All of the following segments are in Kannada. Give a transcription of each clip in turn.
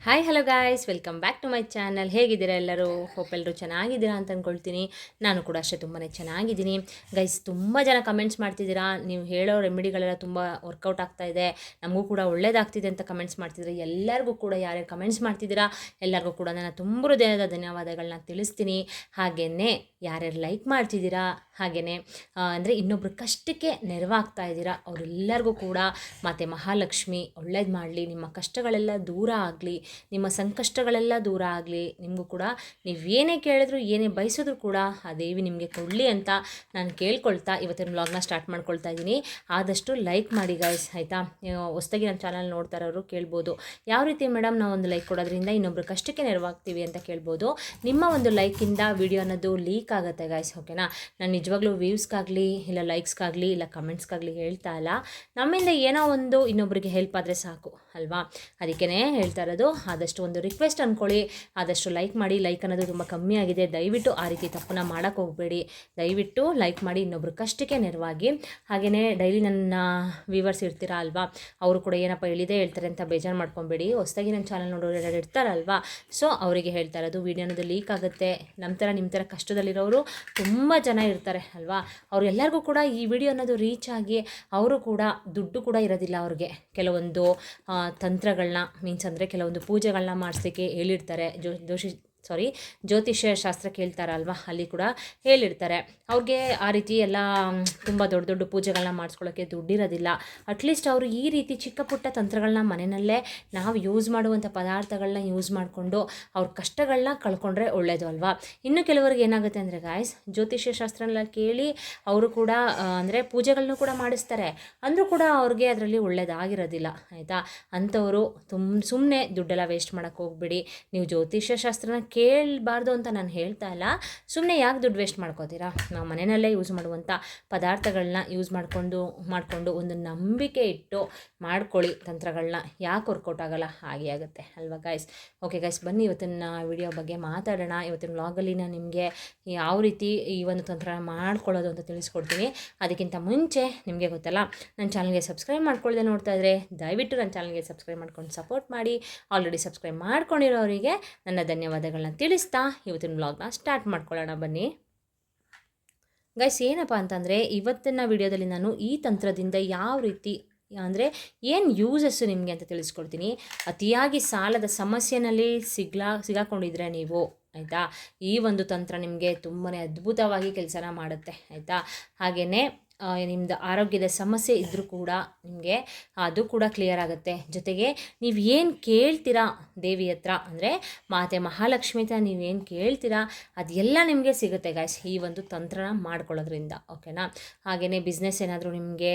Hi hello guys, welcome back to my channel. ಹೇಗಿದ್ದೀರಾ ಎಲ್ಲರೂ? ಹೋಪ್ ಎಲ್ಲರೂ ಚೆನ್ನಾಗಿದ್ದೀರಾ ಅಂತ ಅಂದ್ಕೊಳ್ತೀನಿ. ನಾನು ಕೂಡ ಅಷ್ಟೇ ತುಂಬಾ ಚೆನ್ನಾಗಿದ್ದೀನಿ. ಗೈಸ್, ತುಂಬ ಜನ ಕಮೆಂಟ್ಸ್ ಮಾಡ್ತಿದ್ದೀರಾ. ನೀವು ಹೇಳೋ ರೆಮಿಡಿಗಳೆಲ್ಲ ತುಂಬ ವರ್ಕೌಟ್ ಆಗ್ತಾ ಇದೆ, ನಮಗೂ ಕೂಡ ಒಳ್ಳೇದಾಗ್ತಿದೆ ಅಂತ ಕಮೆಂಟ್ಸ್ ಮಾಡ್ತಿದ್ದೀರಾ. ಎಲ್ಲರಿಗೂ ಕೂಡ ಯಾರ್ಯಾರು ಕಮೆಂಟ್ಸ್ ಮಾಡ್ತಿದ್ದೀರಾ ಎಲ್ಲರಿಗೂ ಕೂಡ ನಾನು ತುಂಬ ಹೃದಯದ ಧನ್ಯವಾದಗಳನ್ನ ತಿಳಿಸ್ತೀನಿ. ಹಾಗೆಯೇ ಯಾರ್ಯಾರು ಲೈಕ್ ಮಾಡ್ತಿದ್ದೀರಾ, ಹಾಗೆಯೇ ಅಂದರೆ ಇನ್ನೊಬ್ರ ಕಷ್ಟಕ್ಕೆ ನೆರವಾಗ್ತಾ ಇದ್ದೀರಾ, ಅವರೆಲ್ಲರಿಗೂ ಕೂಡ ಮಾತೆ ಮಹಾಲಕ್ಷ್ಮಿ ಒಳ್ಳೇದು ಮಾಡಲಿ, ನಿಮ್ಮ ಕಷ್ಟಗಳೆಲ್ಲ ದೂರ ಆಗಲಿ, ನಿಮ್ಮ ಸಂಕಷ್ಟಗಳೆಲ್ಲ ದೂರ ಆಗಲಿ. ನಿಮಗೂ ಕೂಡ ನೀವೇನೇ ಕೇಳಿದ್ರು ಏನೇ ಬಯಸಿದ್ರು ಕೂಡ ಆ ದೇವಿ ನಿಮಗೆ ಕೊಡಲಿ ಅಂತ ನಾನು ಕೇಳ್ಕೊಳ್ತಾ ಇವತ್ತಿನ ವ್ಲಾಗ್ನ ಸ್ಟಾರ್ಟ್ ಮಾಡ್ಕೊಳ್ತಾ ಇದ್ದೀನಿ. ಆದಷ್ಟು ಲೈಕ್ ಮಾಡಿ ಗಾಯ್ಸ್, ಆಯಿತಾ? ಹೊಸ್ದಾಗಿ ನನ್ನ ಚಾನಲ್ ನೋಡ್ತಾ ಇರೋರು ಕೇಳ್ಬೋದು, ಯಾವ ರೀತಿ ಮೇಡಮ್ ನಾವು ಒಂದು ಲೈಕ್ ಕೊಡೋದ್ರಿಂದ ಇನ್ನೊಬ್ರು ಕಷ್ಟಕ್ಕೆ ನೆರವಾಗ್ತೀವಿ ಅಂತ ಕೇಳ್ಬೋದು. ನಿಮ್ಮ ಒಂದು ಲೈಕಿಂದ ವಿಡಿಯೋ ಅನ್ನೋದು ಲೀಕ್ ಆಗುತ್ತೆ ಗಾಯ್ಸ್, ಓಕೆನಾ? ನಾನು ನಿಜವಾಗ್ಲೂ ವ್ಯೂಸ್ಗಾಗಲಿ ಇಲ್ಲ ಲೈಕ್ಸ್ಗಾಗಲಿ ಇಲ್ಲ ಕಮೆಂಟ್ಸ್ಗಾಗಲಿ ಹೇಳ್ತಾ ಇಲ್ಲ. ನಮ್ಮಿಂದ ಏನೋ ಒಂದು ಇನ್ನೊಬ್ಬರಿಗೆ ಹೆಲ್ಪ್ ಆದರೆ ಸಾಕು ಅಲ್ವಾ? ಅದಕ್ಕೇ ಹೇಳ್ತಾ ಇರೋದು. ಆದಷ್ಟು ಒಂದು ರಿಕ್ವೆಸ್ಟ್ ಅಂದ್ಕೊಳ್ಳಿ, ಆದಷ್ಟು ಲೈಕ್ ಮಾಡಿ. ಲೈಕ್ ಅನ್ನೋದು ತುಂಬ ಕಮ್ಮಿ ಆಗಿದೆ, ದಯವಿಟ್ಟು ಆ ರೀತಿ ತಪ್ಪನ್ನ ಮಾಡೋಕ್ಕೆ ಹೋಗಬೇಡಿ. ದಯವಿಟ್ಟು ಲೈಕ್ ಮಾಡಿ, ಇನ್ನೊಬ್ರು ಕಷ್ಟಕ್ಕೆ ನೆರವಾಗಿ. ಹಾಗೆಯೇ ಡೈಲಿ ನನ್ನ ವ್ಯೂವರ್ಸ್ ಇರ್ತೀರಾ ಅಲ್ವಾ, ಅವರು ಕೂಡ ಏನಪ್ಪ ಹೇಳಿದೆ ಹೇಳ್ತಾರೆ ಅಂತ ಬೇಜಾರು ಮಾಡ್ಕೊಬೇಡಿ. ಹೊಸ್ದಾಗಿ ನನ್ನ ಚಾನಲ್ ನೋಡೋರು ಯಾರು ಇರ್ತಾರಲ್ವಾ, ಸೊ ಅವರಿಗೆ ಹೇಳ್ತಾ ಇರೋದು, ವೀಡಿಯೋ ಅನ್ನೋದು ಲೀಕ್ ಆಗುತ್ತೆ. ನಿಮ್ಮ ಥರ ಕಷ್ಟದಲ್ಲಿರೋರು ತುಂಬ ಜನ ಇರ್ತಾರೆ ಅಲ್ವಾ, ಅವ್ರೆಲ್ಲರಿಗೂ ಕೂಡ ಈ ವಿಡಿಯೋ ಅನ್ನೋದು ರೀಚ್ ಆಗಿ ಅವರು ಕೂಡ ದುಡ್ಡು ಕೂಡ ಇರೋದಿಲ್ಲ ಅವ್ರಿಗೆ. ಕೆಲವೊಂದು ತಂತ್ರಗಳನ್ನ ಮೀನ್ಸ್ ಅಂದರೆ ಕೆಲವೊಂದು ಪೂಜೆಗಳನ್ನ ಮಾಡಿಸ್ಲಿಕ್ಕೆ ಹೇಳಿರ್ತಾರೆ. ಜ್ಯೋತಿಷ್ಯ ಶಾಸ್ತ್ರ ಕೇಳ್ತಾರಲ್ವ, ಅಲ್ಲಿ ಕೂಡ ಹೇಳಿರ್ತಾರೆ. ಅವ್ರಿಗೆ ಆ ರೀತಿ ಎಲ್ಲ ತುಂಬ ದೊಡ್ಡ ದೊಡ್ಡ ಪೂಜೆಗಳನ್ನ ಮಾಡಿಸ್ಕೊಳ್ಳೋಕ್ಕೆ ದುಡ್ಡಿರೋದಿಲ್ಲ. ಅಟ್ಲೀಸ್ಟ್ ಅವರು ಈ ರೀತಿ ಚಿಕ್ಕ ಪುಟ್ಟ ತಂತ್ರಗಳನ್ನ ಮನೆಯಲ್ಲೇ ನಾವು ಯೂಸ್ ಮಾಡುವಂಥ ಪದಾರ್ಥಗಳನ್ನ ಯೂಸ್ ಮಾಡಿಕೊಂಡು ಅವ್ರ ಕಷ್ಟಗಳನ್ನ ಕಳ್ಕೊಂಡ್ರೆ ಒಳ್ಳೆಯದು ಅಲ್ವಾ? ಇನ್ನು ಕೆಲವರಿಗೆ ಏನಾಗುತ್ತೆ ಅಂದರೆ ಗಾಯ್ಸ್, ಜ್ಯೋತಿಷ್ಯ ಶಾಸ್ತ್ರನೆಲ್ಲ ಕೇಳಿ ಅವರು ಕೂಡ ಅಂದರೆ ಪೂಜೆಗಳನ್ನೂ ಕೂಡ ಮಾಡಿಸ್ತಾರೆ, ಅಂದರೂ ಕೂಡ ಅವ್ರಿಗೆ ಅದರಲ್ಲಿ ಒಳ್ಳೆಯದಾಗಿರೋದಿಲ್ಲ, ಆಯಿತಾ? ಅಂಥವರು ಸುಮ್ಮನೆ ದುಡ್ಡೆಲ್ಲ ವೇಸ್ಟ್ ಮಾಡೋಕ್ಕೆ ಹೋಗ್ಬೇಡಿ. ನೀವು ಜ್ಯೋತಿಷ್ಯ ಶಾಸ್ತ್ರನ ಕೇಳಬಾರ್ದು ಅಂತ ನಾನು ಹೇಳ್ತಾ ಇಲ್ಲ, ಸುಮ್ಮನೆ ಯಾಕೆ ದುಡ್ಡು ವೇಸ್ಟ್ ಮಾಡ್ಕೋತೀರಾ? ನಾವು ಮನೆಯಲ್ಲೇ ಯೂಸ್ ಮಾಡುವಂಥ ಪದಾರ್ಥಗಳನ್ನ ಯೂಸ್ ಮಾಡಿಕೊಂಡು ಒಂದು ನಂಬಿಕೆ ಇಟ್ಟು ಮಾಡ್ಕೊಳ್ಳಿ ತಂತ್ರಗಳನ್ನ. ಯಾಕೆ ವರ್ಕೌಟ್ ಆಗೋಲ್ಲ? ಹಾಗೆ ಆಗುತ್ತೆ ಅಲ್ವಾ ಗಾಯ್ಸ್? ಓಕೆ ಗಾಯ್ಸ್, ಬನ್ನಿ ಇವತ್ತಿನ ವಿಡಿಯೋ ಬಗ್ಗೆ ಮಾತಾಡೋಣ. ಇವತ್ತಿನ ವ್ಲಾಗಲ್ಲಿ ನಾನು ನಿಮಗೆ ಯಾವ ರೀತಿ ಈ ಒಂದು ತಂತ್ರನ ಮಾಡ್ಕೊಳ್ಳೋದು ಅಂತ ತಿಳಿಸ್ಕೊಡ್ತೀನಿ. ಅದಕ್ಕಿಂತ ಮುಂಚೆ ನಿಮಗೆ ಗೊತ್ತಲ್ಲ, ನನ್ನ ಚಾನಲ್ಗೆ ಸಬ್ಸ್ಕ್ರೈಬ್ ಮಾಡ್ಕೊಳ್ಳದೆ ನೋಡ್ತಾ ಇದ್ದರೆ ದಯವಿಟ್ಟು ನನ್ನ ಚಾನಲ್ಗೆ ಸಬ್ಸ್ಕ್ರೈಬ್ ಮಾಡ್ಕೊಂಡು ಸಪೋರ್ಟ್ ಮಾಡಿ. ಆಲ್ರೆಡಿ ಸಬ್ಸ್ಕ್ರೈಬ್ ಮಾಡ್ಕೊಂಡಿರೋರಿಗೆ ನನ್ನ ಧನ್ಯವಾದಗಳನ್ನ ತಿಳಿಸ್ತಾ ಇವತ್ತಿನ ವ್ಲಾಗ್ನ ಸ್ಟಾರ್ಟ್ ಮಾಡ್ಕೊಳ್ಳೋಣ ಬನ್ನಿ ಗೈಸ್. ಏನಪ್ಪ ಅಂತಂದರೆ ಇವತ್ತಿನ ವಿಡಿಯೋದಲ್ಲಿ ನಾನು ಈ ತಂತ್ರದಿಂದ ಯಾವ ರೀತಿ ಅಂದರೆ ಏನು ಯೂಸಸ್ಸು ನಿಮಗೆ ಅಂತ ತಿಳಿಸ್ಕೊಡ್ತೀನಿ. ಅತಿಯಾಗಿ ಸಾಲದ ಸಮಸ್ಯೆಯಲ್ಲಿ ಸಿಗಾಕೊಂಡಿದ್ರೆ ನೀವು, ಆಯಿತಾ, ಈ ಒಂದು ತಂತ್ರ ನಿಮಗೆ ತುಂಬಾ ಅದ್ಭುತವಾಗಿ ಕೆಲಸನ ಮಾಡುತ್ತೆ, ಆಯಿತಾ? ಹಾಗೆಯೇ ನಿಮ್ಮದು ಆರೋಗ್ಯದ ಸಮಸ್ಯೆ ಇದ್ದರೂ ಕೂಡ ನಿಮಗೆ ಅದು ಕೂಡ ಕ್ಲಿಯರ್ ಆಗುತ್ತೆ. ಜೊತೆಗೆ ನೀವು ಏನು ಕೇಳ್ತೀರಾ ದೇವಿ ಹತ್ರ, ಅಂದರೆ ಮಾತೆ ಮಹಾಲಕ್ಷ್ಮಿ ಹತ್ರ ನೀವೇನು ಕೇಳ್ತೀರಾ ಅದೆಲ್ಲ ನಿಮಗೆ ಸಿಗುತ್ತೆ ಗಾಯ್ಸ್ ಈ ಒಂದು ತಂತ್ರನ ಮಾಡ್ಕೊಳ್ಳೋದ್ರಿಂದ, ಓಕೆನಾ? ಹಾಗೆಯೇ ಬಿಸ್ನೆಸ್ ಏನಾದರೂ ನಿಮಗೆ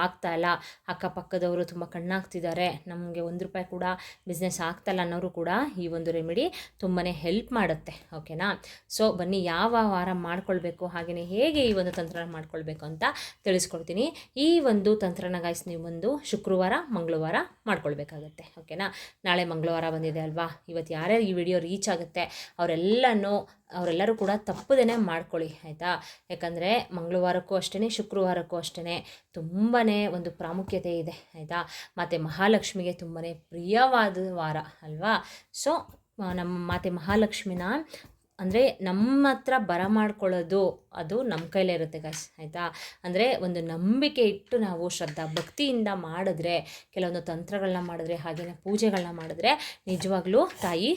ಆಗ್ತಾಯಿಲ್ಲ, ಅಕ್ಕಪಕ್ಕದವರು ತುಂಬ ಕಣ್ಣಾಗ್ತಿದ್ದಾರೆ, ನಮಗೆ ₹1 ಕೂಡ ಬಿಸ್ನೆಸ್ ಆಗ್ತಾಯಿಲ್ಲ ಅನ್ನೋರು ಕೂಡ ಈ ಒಂದು ರೆಮಿಡಿ ತುಂಬಾ ಹೆಲ್ಪ್ ಮಾಡುತ್ತೆ, ಓಕೆನಾ? ಸೊ ಬನ್ನಿ ಯಾವ ವಾರ ಮಾಡ್ಕೊಳ್ಬೇಕು, ಹಾಗೆಯೇ ಹೇಗೆ ಈ ಒಂದು ತಂತ್ರನ ಮಾಡ್ಕೊಳ್ಬೇಕು ಅಂತ ತಿಳಿಸ್ಕೊಡ್ತೀನಿ. ಈ ಒಂದು ತಂತ್ರನ ಗಾಯ್ಸ್ ನೀವು ಒಂದು ಶುಕ್ರವಾರ ಮಂಗಳವಾರ ಮಾಡ್ಕೊಳ್ಬೇಕಾಗತ್ತೆ, ಓಕೆನಾ? ನಾಳೆ ಮಂಗಳವಾರ ಬಂದಿದೆ ಅಲ್ವಾ, ಇವತ್ತು ಯಾರ್ಯಾರು ಈ ವಿಡಿಯೋ ರೀಚ್ ಆಗುತ್ತೆ ಅವರೆಲ್ಲರೂ ಕೂಡ ತಪ್ಪದೇ ಮಾಡ್ಕೊಳ್ಳಿ, ಆಯಿತಾ? ಯಾಕಂದರೆ ಮಂಗಳವಾರಕ್ಕೂ ಅಷ್ಟೇ ಶುಕ್ರವಾರಕ್ಕೂ ಅಷ್ಟೇ ತುಂಬಾ ಒಂದು ಪ್ರಾಮುಖ್ಯತೆ ಇದೆ, ಆಯಿತಾ? ಮತ್ತು ಮಹಾಲಕ್ಷ್ಮಿಗೆ ತುಂಬಾ ಪ್ರಿಯವಾದ ವಾರ ಅಲ್ವಾ? ಸೊ ನಮ್ಮ ಮಾತೆ ಮಹಾಲಕ್ಷ್ಮಿನ ಅಂದರೆ ನಮ್ಮ ಹತ್ರ ಬರಮಾಡ್ಕೊಳ್ಳೋದು ಅದು ನಮ್ಮ ಕೈಲೇ ಇರುತ್ತೆ ಗಾಯ್ಸ್, ಆಯಿತಾ? ಅಂದರೆ ಒಂದು ನಂಬಿಕೆ ಇಟ್ಟು ನಾವು ಶ್ರದ್ಧಾ ಭಕ್ತಿಯಿಂದ ಮಾಡಿದ್ರೆ, ಕೆಲವೊಂದು ತಂತ್ರಗಳನ್ನ ಮಾಡಿದ್ರೆ, ಹಾಗೆಯೇ ಪೂಜೆಗಳನ್ನ ಮಾಡಿದ್ರೆ ನಿಜವಾಗ್ಲೂ ತಾಯಿ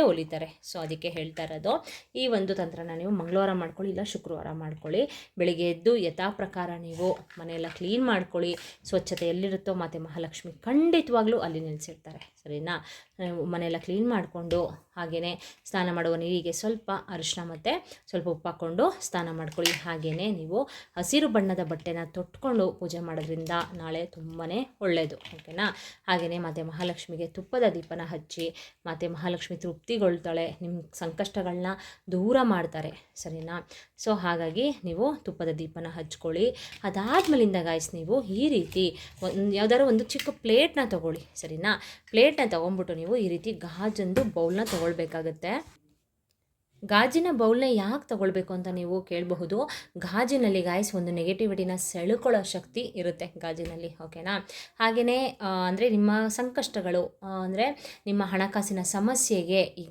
ಒಲಿತಾರೆ. ಸೊ ಅದಕ್ಕೆ ಹೇಳ್ತಾ ಇರೋದು, ಈ ಒಂದು ತಂತ್ರನ ನೀವು ಮಂಗಳವಾರ ಮಾಡ್ಕೊಳ್ಳಿ ಇಲ್ಲ ಶುಕ್ರವಾರ ಮಾಡ್ಕೊಳ್ಳಿ. ಬೆಳಿಗ್ಗೆ ಎದ್ದು ಯಥಾ ಪ್ರಕಾರ ನೀವು ಮನೆಯೆಲ್ಲ ಕ್ಲೀನ್ ಮಾಡ್ಕೊಳ್ಳಿ. ಸ್ವಚ್ಛತೆ ಎಲ್ಲಿರುತ್ತೋ ಮಾತೆ ಮಹಾಲಕ್ಷ್ಮಿ ಖಂಡಿತವಾಗ್ಲೂ ಅಲ್ಲಿ ನಿಲ್ಲಿಸಿರ್ತಾರೆ, ಸರಿನಾ? ಮನೆಯೆಲ್ಲ ಕ್ಲೀನ್ ಮಾಡಿಕೊಂಡು ಹಾಗೆಯೇ ಸ್ನಾನ ಮಾಡುವ ನೀರಿಗೆ ಸ್ವಲ್ಪ ಅರಿಶಿನ ಮತ್ತು ಸ್ವಲ್ಪ ಉಪ್ಪು ಹಾಕ್ಕೊಂಡು ಸ್ನಾನ ಮಾಡ್ಕೊಳ್ಳಿ. ಹಾಗೆಯೇ ನೀವು ಹಸಿರು ಬಣ್ಣದ ಬಟ್ಟೆನ ತೊಟ್ಕೊಂಡು ಪೂಜೆ ಮಾಡೋದ್ರಿಂದ ನಾಳೆ ತುಂಬಾ ಒಳ್ಳೆಯದು, ಓಕೆನಾ? ಹಾಗೆಯೇ ಮಾತೆ ಮಹಾಲಕ್ಷ್ಮಿಗೆ ತುಪ್ಪದ ದೀಪನ ಹಚ್ಚಿ ಮಾತೆ ಮಹಾಲಕ್ಷ್ಮಿ ತೃಪ್ತಿಗೊಳ್ತಾಳೆ, ನಿಮ್ಮ ಸಂಕಷ್ಟಗಳನ್ನ ದೂರ ಮಾಡ್ತಾರೆ, ಸರಿನಾ? ಸೊ ಹಾಗಾಗಿ ನೀವು ತುಪ್ಪದ ದೀಪನ ಹಚ್ಕೊಳ್ಳಿ. ಅದಾದಮೇಲಿಂದ ಗಾಯ್ಸ್ ನೀವು ಈ ರೀತಿ ಯಾವುದಾದ್ರು ಒಂದು ಚಿಕ್ಕ ಪ್ಲೇಟ್ನ ತೊಗೊಳ್ಳಿ, ಸರಿನಾ? ಪ್ಲೇಟ್ನ ತೊಗೊಂಡ್ಬಿಟ್ಟು ನೀವು ಈ ರೀತಿ ಗಾಜೊಂದು ಬೌಲ್ನ ತೊಗೊಳ್ಬೇಕಾಗತ್ತೆ. ಗಾಜಿನ ಬೌಲ್ನ ಯಾಕೆ ತಗೊಳ್ಬೇಕು ಅಂತ ನೀವು ಕೇಳಬಹುದು. ಗಾಜಿನಲ್ಲಿ ಗಾಯ್ಸ್ ಒಂದು ನೆಗೆಟಿವಿಟಿನ ಸೆಳ್ಕೊಳ್ಳೋ ಶಕ್ತಿ ಇರುತ್ತೆ ಗಾಜಿನಲ್ಲಿ, ಓಕೆನಾ. ಹಾಗೆಯೇ ಅಂದರೆ ನಿಮ್ಮ ಸಂಕಷ್ಟಗಳು ಅಂದರೆ ನಿಮ್ಮ ಹಣಕಾಸಿನ ಸಮಸ್ಯೆಗೆ ಈ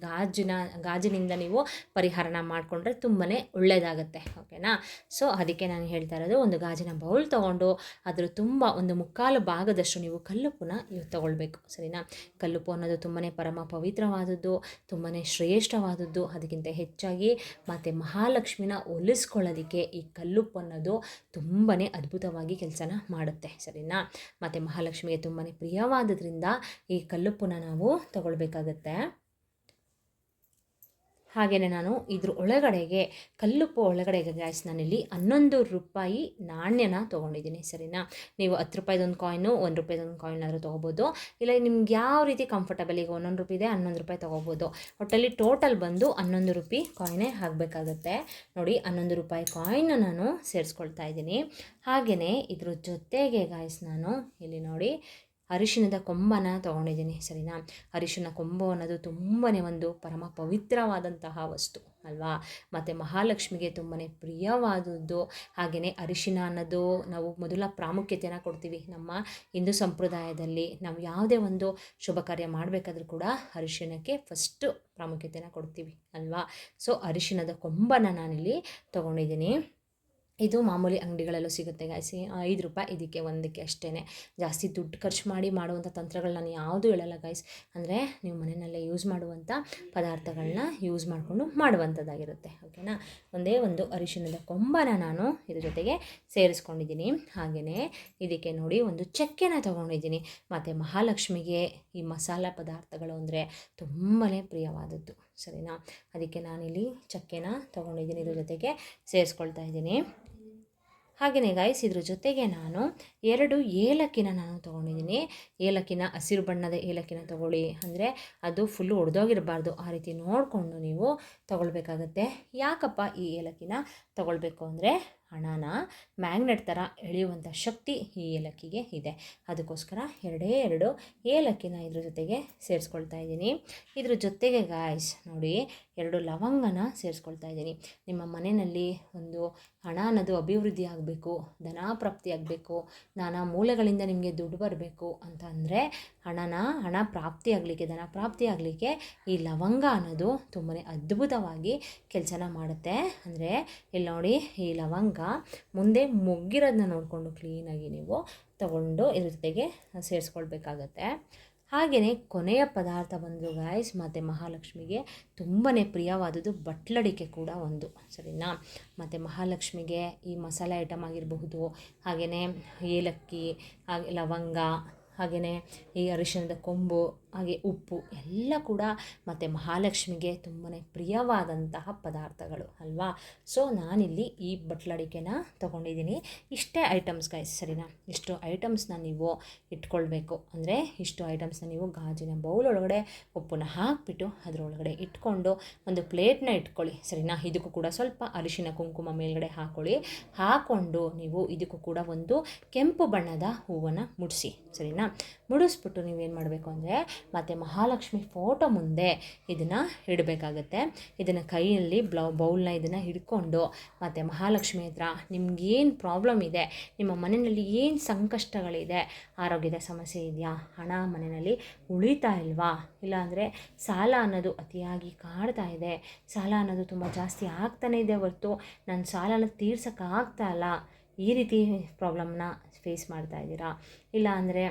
ಗಾಜಿನಿಂದ ನೀವು ಪರಿಹಾರನ ಮಾಡಿಕೊಂಡ್ರೆ ತುಂಬಾ ಒಳ್ಳೆಯದಾಗುತ್ತೆ, ಓಕೆನಾ. ಸೊ ಅದಕ್ಕೆ ನಾನು ಹೇಳ್ತಾ ಇರೋದು, ಒಂದು ಗಾಜಿನ ಬೌಲ್ ತೊಗೊಂಡು ಅದ್ರ ತುಂಬ ಒಂದು 3/4 ಭಾಗದಷ್ಟು ನೀವು ಕಲ್ಲುಪ್ಪನ್ನ ತಗೊಳ್ಬೇಕು, ಸರಿನಾ. ಕಲ್ಲುಪ್ಪು ಅನ್ನೋದು ತುಂಬಾ ಪರಮ ಪವಿತ್ರವಾದದ್ದು, ತುಂಬಾ ಶ್ರೇಷ್ಠವಾದದ್ದು. ಅದಕ್ಕಿಂತ ಹೆಚ್ಚಾಗಿ ಮತ್ತು ಮಹಾಲಕ್ಷ್ಮಿನ ಒಲಿಸ್ಕೊಳ್ಳೋದಕ್ಕೆ ಈ ಕಲ್ಲುಪ್ಪು ಅನ್ನೋದು ತುಂಬಾ ಅದ್ಭುತವಾಗಿ ಕೆಲಸನ ಮಾಡುತ್ತೆ, ಸರಿನಾ. ಮತ್ತು ಮಹಾಲಕ್ಷ್ಮಿಗೆ ತುಂಬಾ ಪ್ರಿಯವಾದದ್ರಿಂದ ಈ ಕಲ್ಲುಪ್ಪನ್ನ ನಾವು ತಗೊಳ್ಬೇಕಾಗತ್ತೆ. ಹಾಗೆಯೇ ನಾನು ಇದ್ರ ಒಳಗಡೆಗೆ ಕಲ್ಲುಪ್ಪು ಒಳಗಡೆಗೆ ಗಾಯ್ಸ್ ನಾನಿಲ್ಲಿ 11 ರೂಪಾಯಿ ನಾಣ್ಯನ ತೊಗೊಂಡಿದ್ದೀನಿ, ಸರಿನಾ. ನೀವು 10 ರೂಪಾಯಿದೊಂದು ಕಾಯಿನು, 1 ರೂಪಾಯಿದೊಂದು ಕಾಯಿನಾದರೂ ತೊಗೋಬೋದು, ಇಲ್ಲ ನಿಮ್ಗೆ ಯಾವ ರೀತಿ ಕಂಫರ್ಟಬಲ್. ಈಗ 11 ರೂಪಾಯಿ ಇದೆ, 11 ರೂಪಾಯಿ ತೊಗೋಬೋದು. ಒಟ್ಟಲ್ಲಿ ಟೋಟಲ್ ಬಂದು 11 ರೂಪಾಯಿ ಕಾಯಿನೇ ಆಗಬೇಕಾಗತ್ತೆ. ನೋಡಿ 11 ರೂಪಾಯಿ ಕಾಯಿನ ನಾನು ಸೇರಿಸ್ಕೊಳ್ತಾ ಇದ್ದೀನಿ. ಹಾಗೆಯೇ ಇದ್ರ ಜೊತೆಗೆ ಗಾಯ್ಸ್ ನಾನು ಇಲ್ಲಿ ನೋಡಿ ಅರಿಶಿಣದ ಕೊಂಬನ ತೊಗೊಂಡಿದ್ದೀನಿ, ಸರಿನಾ. ಅರಿಶಿಣ ಕೊಂಬು ಅನ್ನೋದು ತುಂಬಾ ಒಂದು ಪರಮ ಪವಿತ್ರವಾದಂತಹ ವಸ್ತು ಅಲ್ವಾ. ಮತ್ತು ಮಹಾಲಕ್ಷ್ಮಿಗೆ ತುಂಬಾ ಪ್ರಿಯವಾದದ್ದು. ಹಾಗೆಯೇ ಅರಿಶಿಣ ಅನ್ನೋದು ನಾವು ಮೊದಲ ಪ್ರಾಮುಖ್ಯತೆಯನ್ನು ಕೊಡ್ತೀವಿ ನಮ್ಮ ಹಿಂದೂ ಸಂಪ್ರದಾಯದಲ್ಲಿ. ನಾವು ಯಾವುದೇ ಒಂದು ಶುಭ ಕಾರ್ಯ ಮಾಡಬೇಕಾದ್ರೂ ಕೂಡ ಅರಿಶಿಣಕ್ಕೆ ಫಸ್ಟು ಪ್ರಾಮುಖ್ಯತೆಯನ್ನು ಕೊಡ್ತೀವಿ ಅಲ್ವಾ. ಸೊ ಅರಿಶಿಣದ ಕೊಂಬನ ನಾನಿಲ್ಲಿ ತೊಗೊಂಡಿದ್ದೀನಿ. ಇದು ಮಾಮೂಲಿ ಅಂಗಡಿಗಳಲ್ಲೂ ಸಿಗುತ್ತೆ ಗಾಯ್ಸಿ, 5 ರೂಪಾಯಿ ಇದಕ್ಕೆ ಒಂದಕ್ಕೆ ಅಷ್ಟೇ. ಜಾಸ್ತಿ ದುಡ್ಡು ಖರ್ಚು ಮಾಡಿ ಮಾಡುವಂಥ ತಂತ್ರಗಳು ನಾನು ಯಾವುದೂ ಹೇಳಲ್ಲ ಗಾಯ್ಸ್. ಅಂದರೆ ನೀವು ಮನೆಯಲ್ಲೇ ಯೂಸ್ ಮಾಡುವಂಥ ಪದಾರ್ಥಗಳನ್ನ ಯೂಸ್ ಮಾಡಿಕೊಂಡು ಮಾಡುವಂಥದ್ದಾಗಿರುತ್ತೆ, ಓಕೆನಾ. ಒಂದೇ ಒಂದು ಅರಿಶಿಣದ ಕೊಂಬನ ನಾನು ಇದ್ರ ಜೊತೆಗೆ ಸೇರಿಸ್ಕೊಂಡಿದ್ದೀನಿ. ಹಾಗೆಯೇ ಇದಕ್ಕೆ ನೋಡಿ ಒಂದು ಚಕ್ಕೆನ ತೊಗೊಂಡಿದ್ದೀನಿ. ಮತ್ತು ಮಹಾಲಕ್ಷ್ಮಿಗೆ ಈ ಮಸಾಲ ಪದಾರ್ಥಗಳು ಅಂದರೆ ತುಂಬಾ ಪ್ರಿಯವಾದದ್ದು, ಸರಿನಾ. ಅದಕ್ಕೆ ನಾನಿಲ್ಲಿ ಚಕ್ಕೆನ ತೊಗೊಂಡಿದ್ದೀನಿ, ಇದ್ರ ಜೊತೆಗೆ ಸೇರಿಸ್ಕೊಳ್ತಾ ಇದ್ದೀನಿ. ಹಾಗೆಯೇ ಗಾಯ್ಸ್ ಇದ್ರ ಜೊತೆಗೆ ನಾನು 2 ಏಲಕ್ಕಿನ ನಾನು ತೊಗೊಂಡಿದ್ದೀನಿ. ಏಲಕ್ಕಿನ ಹಸಿರು ಬಣ್ಣದ ಏಲಕ್ಕಿನ ತೊಗೊಳ್ಳಿ, ಅಂದರೆ ಅದು ಫುಲ್ಲು ಒಡೆದೋಗಿರಬಾರ್ದು, ಆ ರೀತಿ ನೋಡಿಕೊಂಡು ನೀವು ತೊಗೊಳ್ಬೇಕಾಗತ್ತೆ. ಯಾಕಪ್ಪ ಈ ಏಲಕ್ಕಿನ ತೊಗೊಳ್ಬೇಕು ಅಂದರೆ ಹಣನ ಮ್ಯಾಗ್ನೆಟ್ ಥರ ಎಳೆಯುವಂಥ ಶಕ್ತಿ ಈ ಏಲಕ್ಕಿಗೆ ಇದೆ. ಅದಕ್ಕೋಸ್ಕರ 2 ಏಲಕ್ಕಿನ ಇದ್ರ ಜೊತೆಗೆ ಸೇರಿಸ್ಕೊಳ್ತಾ ಇದ್ದೀನಿ. ಇದ್ರ ಜೊತೆಗೆ ಗಾಯ್ಸ್ ನೋಡಿ 2 ಲವಂಗನ ಸೇರಿಸ್ಕೊಳ್ತಾ ಇದ್ದೀನಿ. ನಿಮ್ಮ ಮನೆಯಲ್ಲಿ ಒಂದು ಹಣ ಅನ್ನೋದು ಅಭಿವೃದ್ಧಿ ಆಗಬೇಕು, ಧನ ಪ್ರಾಪ್ತಿ ಆಗಬೇಕು, ನಾನಾ ಮೂಲೆಗಳಿಂದ ನಿಮಗೆ ದುಡ್ಡು ಬರಬೇಕು ಅಂತ ಅಂದರೆ ಹಣ ಪ್ರಾಪ್ತಿ ಆಗಲಿಕ್ಕೆ, ಧನ ಪ್ರಾಪ್ತಿ ಆಗಲಿಕ್ಕೆ ಈ ಲವಂಗ ಅನ್ನೋದು ತುಂಬಾ ಅದ್ಭುತವಾಗಿ ಕೆಲಸನ ಮಾಡುತ್ತೆ. ಅಂದರೆ ಇಲ್ಲಿ ನೋಡಿ ಈ ಲವಂಗ ಮುಂದೆ ಮೊಗ್ಗಿರೋದನ್ನ ನೋಡಿಕೊಂಡು ಕ್ಲೀನಾಗಿ ನೀವು ತಗೊಂಡು ಇದ್ರ ಜೊತೆಗೆ ಸೇರಿಸ್ಕೊಳ್ಬೇಕಾಗತ್ತೆ. ಹಾಗೆಯೇ ಕೊನೆಯ ಪದಾರ್ಥ ಬಂದು ಗಾಯ್ಸ್ ಮತ್ತು ಮಹಾಲಕ್ಷ್ಮಿಗೆ ತುಂಬಾ ಪ್ರಿಯವಾದದ್ದು ಬಟ್ಲಡಿಕೆ ಕೂಡ ಒಂದು, ಸರಿನಾ. ಮತ್ತು ಮಹಾಲಕ್ಷ್ಮಿಗೆ ಈ ಮಸಾಲೆ ಐಟಮ್ ಆಗಿರಬಹುದು, ಹಾಗೆಯೇ ಏಲಕ್ಕಿ, ಹಾಗೆ ಲವಂಗ, ಹಾಗೆಯೇ ಈ ಅರಿಶಿಣದ ಕೊಂಬು, ಹಾಗೆ ಉಪ್ಪು ಎಲ್ಲ ಕೂಡ ಮತ್ತು ಮಹಾಲಕ್ಷ್ಮಿಗೆ ತುಂಬಾ ಪ್ರಿಯವಾದಂತಹ ಪದಾರ್ಥಗಳು ಅಲ್ವಾ. ಸೊ ನಾನಿಲ್ಲಿ ಈ ಬಟ್ಲಡಿಕೆನ ತೊಗೊಂಡಿದ್ದೀನಿ. ಇಷ್ಟೇ ಐಟಮ್ಸ್ ಗಾಯ್ಸ್, ಸರಿನಾ. ಇಷ್ಟು ಐಟಮ್ಸ್ನ ನೀವು ಇಟ್ಕೊಳ್ಬೇಕು. ಅಂದರೆ ಇಷ್ಟು ಐಟಮ್ಸ್ನ ನೀವು ಗಾಜಿನ ಬೌಲ್ ಒಳಗಡೆ ಉಪ್ಪನ್ನ ಹಾಕಿಬಿಟ್ಟು ಅದರೊಳಗಡೆ ಇಟ್ಕೊಂಡು ಒಂದು ಪ್ಲೇಟ್ನ ಇಟ್ಕೊಳ್ಳಿ, ಸರಿನಾ. ಇದಕ್ಕೂ ಕೂಡ ಸ್ವಲ್ಪ ಅರಿಶಿಣ ಕುಂಕುಮ ಮೇಲ್ಗಡೆ ಹಾಕ್ಕೊಂಡು ನೀವು ಇದಕ್ಕೂ ಕೂಡ ಒಂದು ಕೆಂಪು ಬಣ್ಣದ ಹೂವನ್ನು ಮುಡಿಸಿ, ಸರಿನಾ. ಮುಡಿಸ್ಬಿಟ್ಟು ನೀವೇನು ಮಾಡಬೇಕು ಅಂದರೆ ಮತ್ತು ಮಹಾಲಕ್ಷ್ಮಿ ಫೋಟೋ ಮುಂದೆ ಇದನ್ನು ಇಡಬೇಕಾಗತ್ತೆ. ಇದನ್ನು ಕೈಯಲ್ಲಿ ಬೌಲ್ನ ಇದನ್ನು ಹಿಡ್ಕೊಂಡು ಮತ್ತು ಮಹಾಲಕ್ಷ್ಮಿ ಹತ್ರ ನಿಮ್ಗೇನು ಪ್ರಾಬ್ಲಮ್ ಇದೆ, ನಿಮ್ಮ ಮನೆಯಲ್ಲಿ ಏನು ಸಂಕಷ್ಟಗಳಿದೆ, ಆರೋಗ್ಯದ ಸಮಸ್ಯೆ ಇದೆಯಾ, ಹಣ ಮನೆಯಲ್ಲಿ ಉಳಿತಾ ಇಲ್ವಾ, ಇಲ್ಲಾಂದರೆ ಸಾಲ ಅನ್ನೋದು ಅತಿಯಾಗಿ ಕಾಡ್ತಾ ಇದೆ, ಸಾಲ ಅನ್ನೋದು ತುಂಬ ಜಾಸ್ತಿ ಆಗ್ತಾನೇ ಇದೆ ಹೊರತು ನನ್ನ ಸಾಲನ ತೀರ್ಸೋಕ್ಕಾಗ್ತಾ ಇಲ್ಲ, ಈ ರೀತಿ ಪ್ರಾಬ್ಲಮ್ನ ಫೇಸ್ ಮಾಡ್ತಾ ಇದ್ದೀರಾ, ಇಲ್ಲ ಅಂದರೆ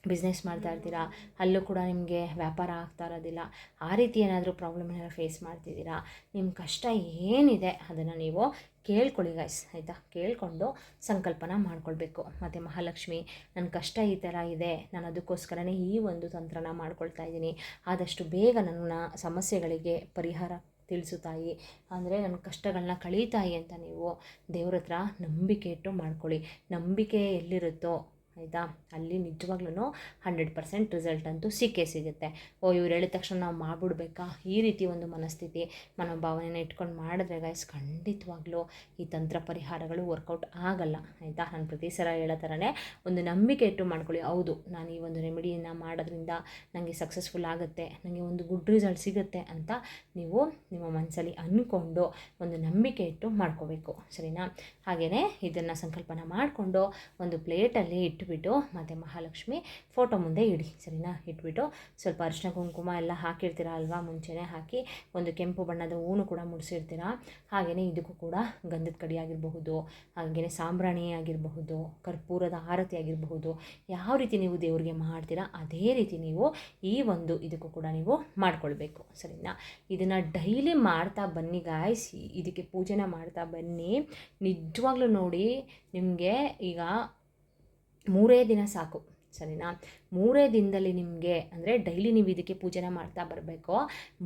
ಬಿಸ್ನೆಸ್ ಮಾಡ್ತಾ ಇರ್ತೀರಾ, ಅಲ್ಲೂ ಕೂಡ ನಿಮಗೆ ವ್ಯಾಪಾರ ಆಗ್ತಾ ಇರೋದಿಲ್ಲ, ಆ ರೀತಿ ಏನಾದರೂ ಪ್ರಾಬ್ಲಮ್ನ ಫೇಸ್ ಮಾಡ್ತಿದ್ದೀರಾ, ನಿಮ್ಮ ಕಷ್ಟ ಏನಿದೆ ಅದನ್ನು ನೀವು ಕೇಳ್ಕೊಳ್ಳಿ ಗಾಯ್ಸ್, ಆಯಿತಾ. ಕೇಳಿಕೊಂಡು ಸಂಕಲ್ಪನ ಮಾಡ್ಕೊಳ್ಬೇಕು. ಮತ್ತು ಮಹಾಲಕ್ಷ್ಮಿ ನನ್ನ ಕಷ್ಟ ಈ ಥರ ಇದೆ, ನಾನು ಅದಕ್ಕೋಸ್ಕರನೇ ಈ ಒಂದು ತಂತ್ರನ ಮಾಡ್ಕೊಳ್ತಾ ಇದ್ದೀನಿ, ಆದಷ್ಟು ಬೇಗ ನನ್ನ ಸಮಸ್ಯೆಗಳಿಗೆ ಪರಿಹಾರ ತಿಳಿಸು ತಾಯಿ, ಅಂದರೆ ನನ್ನ ಕಷ್ಟಗಳನ್ನ ಕಳೀತಾಯಿ ಅಂತ ನೀವು ದೇವ್ರ ಹತ್ರ ನಂಬಿಕೆ ಇಟ್ಟು ಮಾಡ್ಕೊಳ್ಳಿ. ನಂಬಿಕೆ ಎಲ್ಲಿರುತ್ತೋ ಆಯಿತಾ. ಅಲ್ಲಿ ನಿಜವಾಗ್ಲೂ 100% ರಿಸಲ್ಟ್ ಅಂತೂ ಸಿಗುತ್ತೆ. ಇವ್ರು ಹೇಳಿದ ತಕ್ಷಣ ನಾವು ಮಾಡಿಬಿಡ್ಬೇಕಾ, ಈ ರೀತಿ ಒಂದು ಮನಸ್ಥಿತಿ ಮನೋಭಾವನೆನ ಇಟ್ಕೊಂಡು ಮಾಡಿದ್ರೆ ಗೈಸ್ ಖಂಡಿತವಾಗ್ಲೂ ಈ ತಂತ್ರ ಪರಿಹಾರಗಳು ವರ್ಕೌಟ್ ಆಗಲ್ಲ, ಆಯಿತಾ. ನಾನು ಪ್ರತಿ ಸಲ ಹೇಳೋ ಥರನೇ ಒಂದು ನಂಬಿಕೆ ಇಟ್ಟು ಮಾಡ್ಕೊಳ್ಳಿ. ಹೌದು, ನಾನು ಈ ಒಂದು ರೆಮಿಡಿಯನ್ನು ಮಾಡೋದ್ರಿಂದ ನನಗೆ ಸಕ್ಸಸ್ಫುಲ್ ಆಗುತ್ತೆ, ನನಗೆ ಒಂದು ಗುಡ್ ರಿಸಲ್ಟ್ ಸಿಗುತ್ತೆ ಅಂತ ನೀವು ನಿಮ್ಮ ಮನಸ್ಸಲ್ಲಿ ಅಂದ್ಕೊಂಡು ಒಂದು ನಂಬಿಕೆ ಇಟ್ಟು ಮಾಡ್ಕೋಬೇಕು, ಸರಿನಾ. ಹಾಗೆಯೇ ಇದನ್ನು ಸಂಕಲ್ಪನ ಮಾಡಿಕೊಂಡು ಒಂದು ಪ್ಲೇಟಲ್ಲಿ ಇಟ್ಬಿಟ್ಟು ಮತ್ತು ಮಹಾಲಕ್ಷ್ಮಿ ಫೋಟೋ ಮುಂದೆ ಇಡಿ, ಸರಿನಾ. ಇಟ್ಬಿಟ್ಟು ಸ್ವಲ್ಪ ಅರಿಶಿನ ಕುಂಕುಮ ಎಲ್ಲ ಹಾಕಿರ್ತೀರ ಅಲ್ವಾ, ಮುಂಚೆನೇ ಹಾಕಿ ಒಂದು ಕೆಂಪು ಬಣ್ಣದ ಹೂನು ಕೂಡ ಮುಡಿಸಿರ್ತೀರ. ಹಾಗೆಯೇ ಇದಕ್ಕೂ ಕೂಡ ಗಂಧದ ಕಡಿ ಆಗಿರಬಹುದು, ಹಾಗೆಯೇ ಸಾಂಬ್ರಾಣಿ ಆಗಿರಬಹುದು, ಕರ್ಪೂರದ ಆರತಿ ಆಗಿರಬಹುದು, ಯಾವ ರೀತಿ ನೀವು ದೇವರಿಗೆ ಮಾಡ್ತೀರಾ ಅದೇ ರೀತಿ ನೀವು ಈ ಒಂದು ಇದಕ್ಕೂ ಕೂಡ ನೀವು ಮಾಡ್ಕೊಳ್ಬೇಕು, ಸರಿನಾ. ಇದನ್ನು ಡೈಲಿ ಮಾಡ್ತಾ ಬನ್ನಿ ಗಾಯ್ಸ್, ಇದಕ್ಕೆ ಪೂಜೆನ ಮಾಡ್ತಾ ಬನ್ನಿ. ನಿಜವಾಗ್ಲೂ ನೋಡಿ, ನಿಮಗೆ ಈಗ 3 ದಿನ ಸಾಕು, ಸರಿನಾ. 3 ದಿನದಲ್ಲಿ ನಿಮಗೆ ಅಂದರೆ ಡೈಲಿ ನೀವು ಇದಕ್ಕೆ ಪೂಜೆನ ಮಾಡ್ತಾ ಬರಬೇಕು.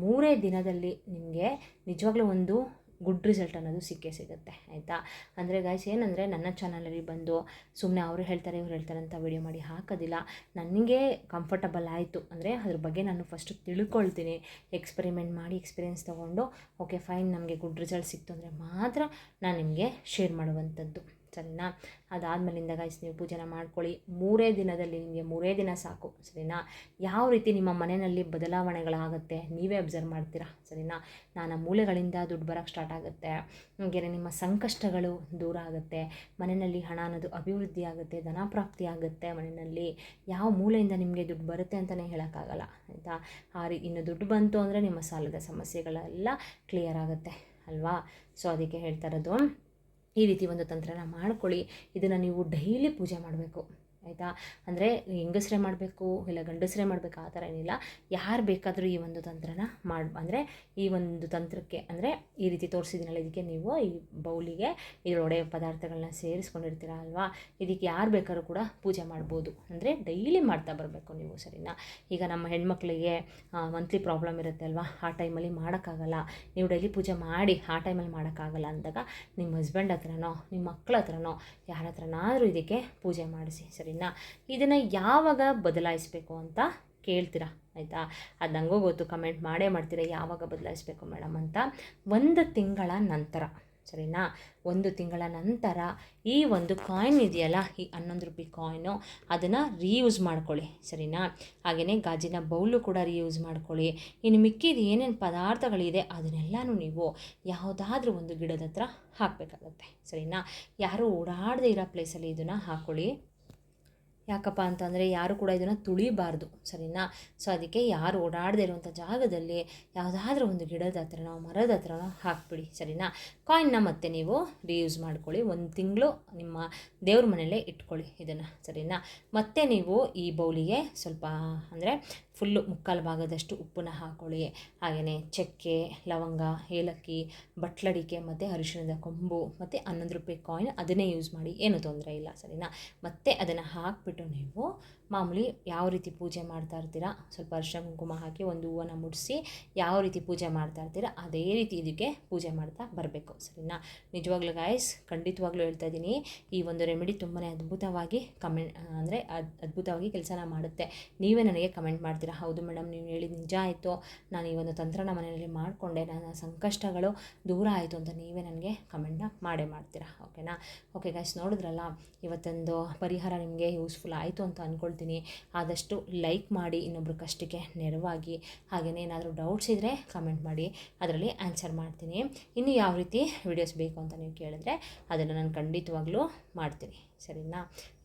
3 ದಿನದಲ್ಲಿ ನಿಮಗೆ ನಿಜವಾಗ್ಲೂ ಒಂದು ಗುಡ್ ರಿಸಲ್ಟ್ ಅನ್ನೋದು ಸಿಗುತ್ತೆ, ಆಯಿತಾ. ಅಂದರೆ ಗಾಯ್ಸ್ ಏನಂದರೆ ನನ್ನ ಚಾನಲಲ್ಲಿ ಬಂದು ಸುಮ್ಮನೆ ಅವರು ಹೇಳ್ತಾರೆ ಇವ್ರು ಹೇಳ್ತಾರೆ ಅಂತ ವಿಡಿಯೋ ಮಾಡಿ ಹಾಕೋದಿಲ್ಲ. ನನಗೆ ಕಂಫರ್ಟಬಲ್ ಆಯಿತು ಅಂದರೆ ಅದ್ರ ಬಗ್ಗೆ ನಾನು ಫಸ್ಟು ತಿಳ್ಕೊಳ್ತೀನಿ, ಎಕ್ಸ್ಪೆರಿಮೆಂಟ್ ಮಾಡಿ ಎಕ್ಸ್ಪೀರಿಯೆನ್ಸ್ ತೊಗೊಂಡು ಓಕೆ ಫೈನ್ ನಮಗೆ ಗುಡ್ ರಿಸಲ್ಟ್ ಸಿಕ್ತು ಅಂದರೆ ಮಾತ್ರ ನಾನು ನಿಮಗೆ ಶೇರ್ ಮಾಡುವಂಥದ್ದು, ಸರಿನಾ. ಅದಾದಮೇಲಿಂದ ಗೈಸ್ ನೀವು ಪೂಜೆನ ಮಾಡ್ಕೊಳ್ಳಿ. 3 ದಿನದಲ್ಲಿ ನಿಮಗೆ 3 ದಿನ ಸಾಕು, ಸರಿನಾ. ಯಾವ ರೀತಿ ನಿಮ್ಮ ಮನೆಯಲ್ಲಿ ಬದಲಾವಣೆಗಳಾಗುತ್ತೆ ನೀವೇ ಅಬ್ಸರ್ವ್ ಮಾಡ್ತೀರಾ, ಸರಿನಾ. ನಾನಾ ಮೂಲೆಗಳಿಂದ ದುಡ್ಡು ಬರೋಕ್ಕೆ ಸ್ಟಾರ್ಟ್ ಆಗುತ್ತೆ, ಹಾಗೆ ನಿಮ್ಮ ಸಂಕಷ್ಟಗಳು ದೂರ ಆಗುತ್ತೆ, ಮನೆಯಲ್ಲಿ ಹಣ ಅನ್ನೋದು ಅಭಿವೃದ್ಧಿ ಆಗುತ್ತೆ, ಧನ ಪ್ರಾಪ್ತಿ ಆಗುತ್ತೆ. ಮನೆಯಲ್ಲಿ ಯಾವ ಮೂಲೆಯಿಂದ ನಿಮಗೆ ದುಡ್ಡು ಬರುತ್ತೆ ಅಂತಲೇ ಹೇಳೋಕ್ಕಾಗಲ್ಲ, ಆಯಿತಾ. ಇನ್ನು ದುಡ್ಡು ಬಂತು ಅಂದರೆ ನಿಮ್ಮ ಸಾಲದ ಸಮಸ್ಯೆಗಳೆಲ್ಲ ಕ್ಲಿಯರ್ ಆಗುತ್ತೆ ಅಲ್ವಾ. ಸೊ ಅದಕ್ಕೆ ಹೇಳ್ತಾ ಇರೋದು, ಈ ರೀತಿ ಒಂದು ತಂತ್ರನ ಮಾಡ್ಕೊಳ್ಳಿ. ಇದನ್ನು ನೀವು ಡೈಲಿ ಪೂಜೆ ಮಾಡಬೇಕು, ಆಯಿತಾ. ಅಂದರೆ ಹೆಂಗಸರೇ ಮಾಡಬೇಕು ಇಲ್ಲ ಗಂಡಸರೇ ಮಾಡಬೇಕು ಆ ಥರ ಏನಿಲ್ಲ, ಯಾರು ಬೇಕಾದರೂ ಈ ಒಂದು ತಂತ್ರನ ಅಂದರೆ ಈ ಒಂದು ತಂತ್ರಕ್ಕೆ ಅಂದರೆ ಈ ರೀತಿ ತೋರಿಸಿದ್ದೀನಲ್ಲ ಇದಕ್ಕೆ ನೀವು ಈ ಬೌಲಿಗೆ ಇದರೊಡೆ ಪದಾರ್ಥಗಳನ್ನ ಸೇರಿಸ್ಕೊಂಡಿರ್ತೀರ ಅಲ್ವಾ, ಇದಕ್ಕೆ ಯಾರು ಬೇಕಾದ್ರೂ ಕೂಡ ಪೂಜೆ ಮಾಡ್ಬೋದು. ಅಂದರೆ ಡೈಲಿ ಮಾಡ್ತಾ ಬರಬೇಕು ನೀವು, ಸರಿನಾ. ಈಗ ನಮ್ಮ ಹೆಣ್ಮಕ್ಳಿಗೆ ಮಂತ್ಲಿ ಪ್ರಾಬ್ಲಮ್ ಇರುತ್ತೆ ಅಲ್ವಾ, ಆ ಟೈಮಲ್ಲಿ ಮಾಡೋಕ್ಕಾಗಲ್ಲ, ನೀವು ಡೈಲಿ ಪೂಜೆ ಮಾಡಿ ಆ ಟೈಮಲ್ಲಿ ಮಾಡೋಕ್ಕಾಗಲ್ಲ ಅಂದಾಗ ನಿಮ್ಮ ಹಸ್ಬೆಂಡ್ ಹತ್ರನೋ ನಿಮ್ಮ ಮಕ್ಕಳ ಹತ್ರನೋ ಯಾರ ಹತ್ರನಾದರೂ ಇದಕ್ಕೆ ಪೂಜೆ ಮಾಡಿಸಿ, ಸರಿನಾ. ಇದನ್ನು ಯಾವಾಗ ಬದಲಾಯಿಸಬೇಕು ಅಂತ ಕೇಳ್ತೀರಾ, ಆಯಿತಾ. ಅದು ನನಗೂ ಗೊತ್ತು, ಕಮೆಂಟ್ ಮಾಡೇ ಮಾಡ್ತೀರಾ ಯಾವಾಗ ಬದಲಾಯಿಸಬೇಕು ಮೇಡಮ್ ಅಂತ. 1 ತಿಂಗಳ ನಂತರ, ಸರಿನಾ. 1 ತಿಂಗಳ ನಂತರ ಈ ಒಂದು ಕಾಯಿನ್ ಇದೆಯಲ್ಲ, ಈ 11 ರೂಪಾಯಿ ಕಾಯಿನು, ಅದನ್ನು ರೀಯೂಸ್ ಮಾಡ್ಕೊಳ್ಳಿ, ಸರಿನಾ. ಹಾಗೆಯೇ ಗಾಜಿನ ಬೌಲು ಕೂಡ ರೀಯೂಸ್ ಮಾಡ್ಕೊಳ್ಳಿ. ಇನ್ನು ಮಿಕ್ಕಿದ ಏನೇನು ಪದಾರ್ಥಗಳಿದೆ ಅದನ್ನೆಲ್ಲನೂ ನೀವು ಯಾವುದಾದ್ರೂ ಒಂದು ಗಿಡದ ಹತ್ರ ಹಾಕಬೇಕಾಗತ್ತೆ, ಸರಿನಾ. ಯಾರೂ ಓಡಾಡದೇ ಇರೋ ಪ್ಲೇಸಲ್ಲಿ ಇದನ್ನು ಹಾಕ್ಕೊಳ್ಳಿ. ಯಾಕಪ್ಪ ಅಂತಂದರೆ ಯಾರು ಕೂಡ ಇದನ್ನು ತುಳಿಬಾರ್ದು, ಸರಿನಾ. ಸೊ ಅದಕ್ಕೆ ಯಾರು ಓಡಾಡದೇ ಇರುವಂಥ ಜಾಗದಲ್ಲಿ ಯಾವುದಾದ್ರೂ ಒಂದು ಗಿಡದ ಹತ್ರನೋ ಮರದ ಹತ್ರನೋ ಹಾಕ್ಬಿಡಿ, ಸರಿನಾ. ಕಾಯಿನ್ನ ಮತ್ತೆ ನೀವು ರೀಯೂಸ್ ಮಾಡ್ಕೊಳ್ಳಿ. 1 ತಿಂಗಳು ನಿಮ್ಮ ದೇವ್ರ ಮನೆಯಲ್ಲೇ ಇಟ್ಕೊಳ್ಳಿ ಇದನ್ನು, ಸರಿನಾ. ಮತ್ತೆ ನೀವು ಈ ಬೌಲಿಗೆ ಸ್ವಲ್ಪ ಅಂದರೆ ಫುಲ್ಲು 3/4 ಭಾಗದಷ್ಟು ಉಪ್ಪನ್ನ ಹಾಕ್ಕೊಳ್ಳಿ. ಹಾಗೆಯೇ ಚಕ್ಕೆ, ಲವಂಗ, ಏಲಕ್ಕಿ, ಬಟ್ಲಡಿಕೆ ಮತ್ತು ಅರಿಶಿಣದ ಕೊಂಬು ಮತ್ತು 11 ರೂಪಾಯಿ ಕಾಯಿನ್ ಅದನ್ನೇ ಯೂಸ್ ಮಾಡಿ, ಏನೂ ತೊಂದರೆ ಇಲ್ಲ, ಸರಿನಾ. ಮತ್ತು ಅದನ್ನು ಹಾಕ್ಬಿಟ್ಟು ನೀವು ಮಾಮೂಲಿ ಯಾವ ರೀತಿ ಪೂಜೆ ಮಾಡ್ತಾ ಇರ್ತೀರಾ, ಸ್ವಲ್ಪ ಅರಿಶಿನ ಕುಂಕುಮ ಹಾಕಿ ಒಂದು ಹೂವನ್ನು ಮುಡಿಸಿ ಯಾವ ರೀತಿ ಪೂಜೆ ಮಾಡ್ತಾ ಇರ್ತೀರಾ ಅದೇ ರೀತಿ ಇದಕ್ಕೆ ಪೂಜೆ ಮಾಡ್ತಾ ಬರಬೇಕು, ಸರಿನಾ. ನಿಜವಾಗ್ಲೂ ಗಾಯ್ಸ್ ಖಂಡಿತವಾಗ್ಲೂ ಹೇಳ್ತಾ ಇದ್ದೀನಿ, ಈ ಒಂದು ರೆಮಿಡಿ ತುಂಬಾ ಅದ್ಭುತವಾಗಿ ಅದ್ಭುತವಾಗಿ ಕೆಲಸನ ಮಾಡುತ್ತೆ. ನೀವೇ ನನಗೆ ಕಮೆಂಟ್ ಮಾಡ್ತೀರಾ, ಹೌದು ಮೇಡಮ್ ನೀವು ಹೇಳಿದ ನಿಜ ಆಯಿತು, ನಾನು ಈ ಒಂದು ತಂತ್ರನ ಮನೆಯಲ್ಲಿ ಮಾಡಿಕೊಂಡೆ, ನನ್ನ ಸಂಕಷ್ಟಗಳು ದೂರ ಆಯಿತು ಅಂತ ನೀವೇ ನನಗೆ ಕಮೆಂಟ್ನ ಮಾಡೇ ಮಾಡ್ತೀರಾ, ಓಕೆನಾ. ಓಕೆ ಗಾಯ್ಸ್, ನೋಡಿದ್ರಲ್ಲ ಇವತ್ತೊಂದು ಪರಿಹಾರ ನಿಮಗೆ ಯೂಸ್ಫುಲ್ ಆಯಿತು ಅಂತ ಅಂದ್ಕೊಳ್ತೀನಿ. ಆದಷ್ಟು ಲೈಕ್ ಮಾಡಿ ಇನ್ನೊಬ್ರ ಕಷ್ಟಕ್ಕೆ ನೆರವಾಗಿ. ಹಾಗೆಯೇ ಏನಾದರೂ ಡೌಟ್ಸ್ ಇದ್ದರೆ ಕಮೆಂಟ್ ಮಾಡಿ, ಅದರಲ್ಲಿ ಆನ್ಸರ್ ಮಾಡ್ತೀನಿ. ಇನ್ನು ಯಾವ ರೀತಿ ವಿಡಿಯೋಸ್ ಬೇಕು ಅಂತ ನೀವು ಕೇಳಿದ್ರೆ ಅದನ್ನು ನಾನು ಖಂಡಿತವಾಗ್ಲೂ ಮಾಡ್ತೀನಿ, ಸರಿನಾ.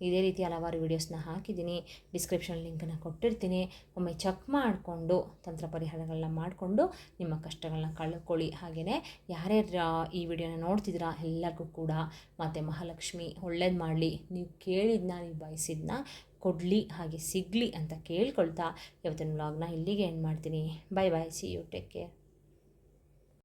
ಇದೇ ರೀತಿ ಹಲವಾರು ವಿಡಿಯೋಸ್ನ ಹಾಕಿದ್ದೀನಿ, ಡಿಸ್ಕ್ರಿಪ್ಷನ್ ಲಿಂಕನ್ನು ಕೊಟ್ಟಿರ್ತೀನಿ. ಒಮ್ಮೆ ಚೆಕ್ ಮಾಡಿಕೊಂಡು ತಂತ್ರ ಪರಿಹಾರಗಳನ್ನ ಮಾಡಿಕೊಂಡು ನಿಮ್ಮ ಕಷ್ಟಗಳನ್ನ ಕಳ್ಕೊಳ್ಳಿ. ಹಾಗೆಯೇ ಯಾರ್ಯಾರು ಈ ವಿಡಿಯೋನ ನೋಡ್ತಿದ್ದೀರಾ ಎಲ್ಲರಿಗೂ ಕೂಡ ಮತ್ತು ಮಹಾಲಕ್ಷ್ಮಿ ಒಳ್ಳೇದು ಮಾಡಲಿ, ನೀವು ಕೇಳಿದ್ದನ್ನ ನೀವು ಬಯಸಿದ್ದನ್ನ ಕೊಡಲಿ, ಹಾಗೆ ಸಿಗಲಿ ಅಂತ ಕೇಳ್ಕೊಳ್ತಾ ಇವತ್ತಿನ ವ್ಲಾಗ್ನ ಇಲ್ಲಿಗೆ ಎಂಡ್ ಮಾಡ್ತೀನಿ. Bye bye, see you, take care.